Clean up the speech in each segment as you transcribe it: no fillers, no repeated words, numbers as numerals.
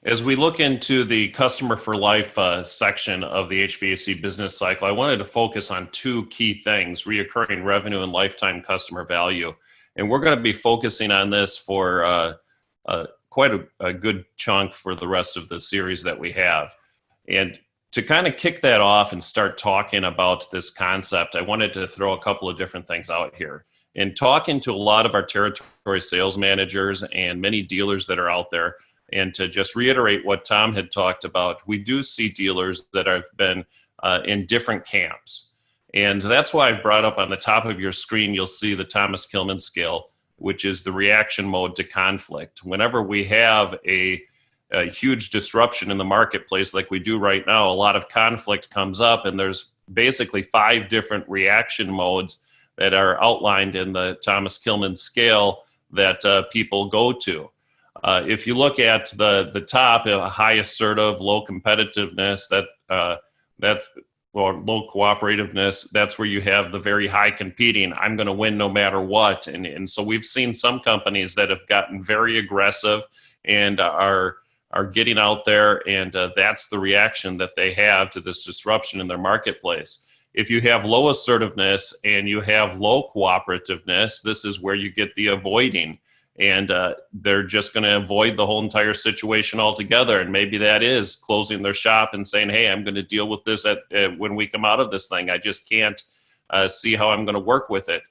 As we look into the customer for life section of the HVAC business cycle, I wanted to focus on two key things: reoccurring revenue and lifetime customer value. And we're going to be focusing on this for quite a good chunk for the rest of the series that we have. And to kind of kick that off and start talking about this concept, I wanted to throw a couple of different things out here. In talking to a lot of our territory sales managers and many dealers that are out there, and to just reiterate what Tom had talked about, we do see dealers that have been in different camps. And that's why I've brought up on the top of your screen, you'll see the Thomas Kilmann scale, which is the reaction mode to conflict. Whenever we have a huge disruption in the marketplace like we do right now, a lot of conflict comes up, and there's basically 5 different reaction modes that are outlined in the Thomas Kilmann scale that people go to. If you look at the top, high assertive, low competitiveness, or low cooperativeness, that's where you have the very high competing. I'm going to win no matter what. And so we've seen some companies that have gotten very aggressive and are getting out there, and that's the reaction that they have to this disruption in their marketplace. If you have low assertiveness and you have low cooperativeness, this is where you get the avoiding. And they're just going to avoid the whole entire situation altogether. And maybe that is closing their shop and saying, hey, I'm going to deal with this when we come out of this thing. I just can't see how I'm going to work with it.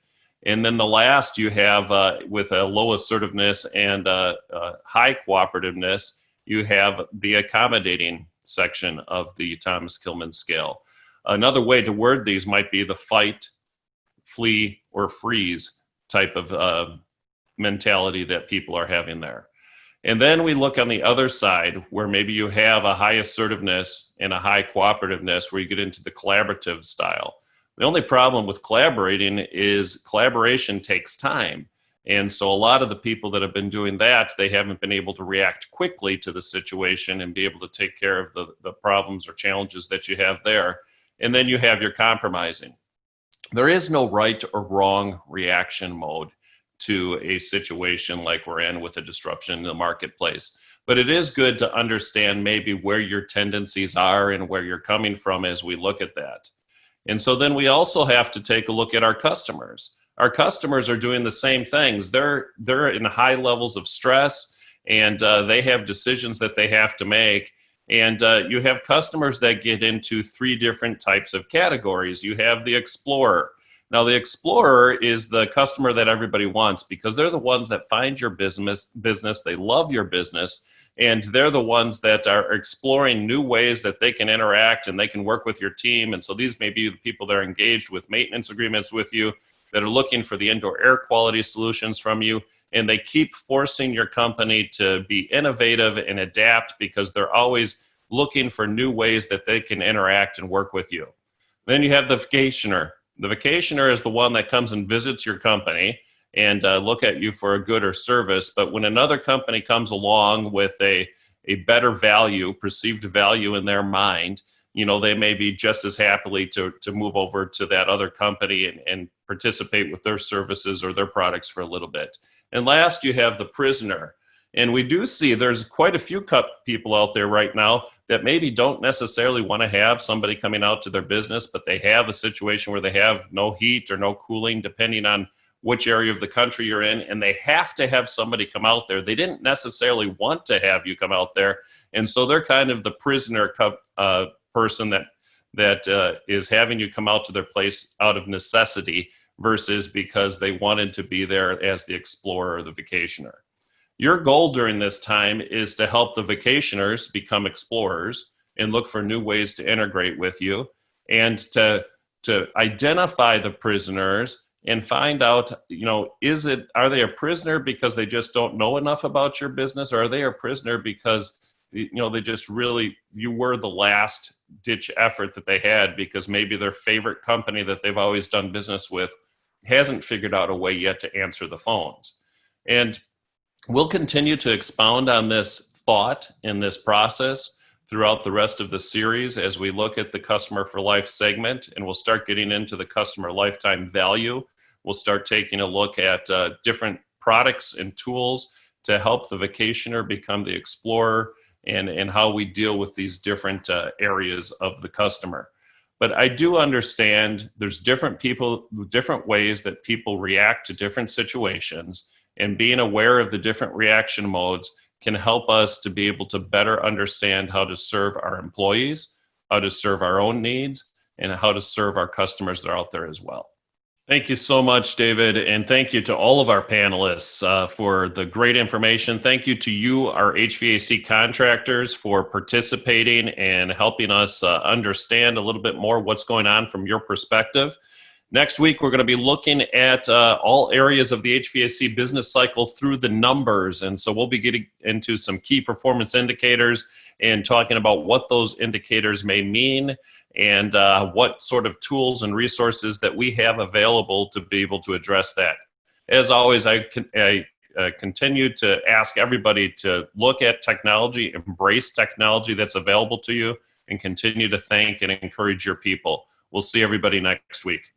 And then the last you have with a low assertiveness and high cooperativeness, you have the accommodating section of the Thomas Kilmann scale. Another way to word these might be the fight, flee, or freeze type of mentality that people are having there. And then we look on the other side where maybe you have a high assertiveness and a high cooperativeness where you get into the collaborative style. The only problem with collaborating is collaboration takes time. And so a lot of the people that have been doing that, they haven't been able to react quickly to the situation and be able to take care of the problems or challenges that you have there. And then you have your compromising. There is no right or wrong reaction mode to a situation like we're in with a disruption in the marketplace. But it is good to understand maybe where your tendencies are and where you're coming from as we look at that. And so then we also have to take a look at our customers. Our customers are doing the same things. They're in high levels of stress, and they have decisions that they have to make. And you have customers that get into 3 different types of categories. You have the explorer. Now, the explorer is the customer that everybody wants because they're the ones that find your business, they love your business, and they're the ones that are exploring new ways that they can interact and they can work with your team. And so these may be the people that are engaged with maintenance agreements with you, that are looking for the indoor air quality solutions from you, and they keep forcing your company to be innovative and adapt because they're always looking for new ways that they can interact and work with you. Then you have the vacationer. The vacationer is the one that comes and visits your company and look at you for a good or service. But when another company comes along with a better value, perceived value in their mind, they may be just as happily to move over to that other company and participate with their services or their products for a little bit. And last, you have the prisoner. And we do see there's quite a few people out there right now that maybe don't necessarily want to have somebody coming out to their business, but they have a situation where they have no heat or no cooling, depending on which area of the country you're in, and they have to have somebody come out there. They didn't necessarily want to have you come out there, and so they're kind of the prisoner person that is having you come out to their place out of necessity versus because they wanted to be there as the explorer or the vacationer. Your goal during this time is to help the vacationers become explorers and look for new ways to integrate with you, and to identify the prisoners and find out, are they a prisoner because they just don't know enough about your business, or are they a prisoner because they just really, you were the last ditch effort that they had because maybe their favorite company that they've always done business with hasn't figured out a way yet to answer the phones. And we'll continue to expound on this thought in this process throughout the rest of the series as we look at the Customer for Life segment, and we'll start getting into the customer lifetime value. We'll start taking a look at different products and tools to help the vacationer become the explorer, and how we deal with these different areas of the customer. But I do understand there's different people, different ways that people react to different situations, and being aware of the different reaction modes can help us to be able to better understand how to serve our employees, how to serve our own needs, and how to serve our customers that are out there as well. Thank you so much, David, and thank you to all of our panelists for the great information. Thank you to you, our HVAC contractors, for participating and helping us understand a little bit more what's going on from your perspective. Next week, we're going to be looking at all areas of the HVAC business cycle through the numbers, and so we'll be getting into some key performance indicators and talking about what those indicators may mean and what sort of tools and resources that we have available to be able to address that. As always, I continue to ask everybody to look at technology, embrace technology that's available to you, and continue to thank and encourage your people. We'll see everybody next week.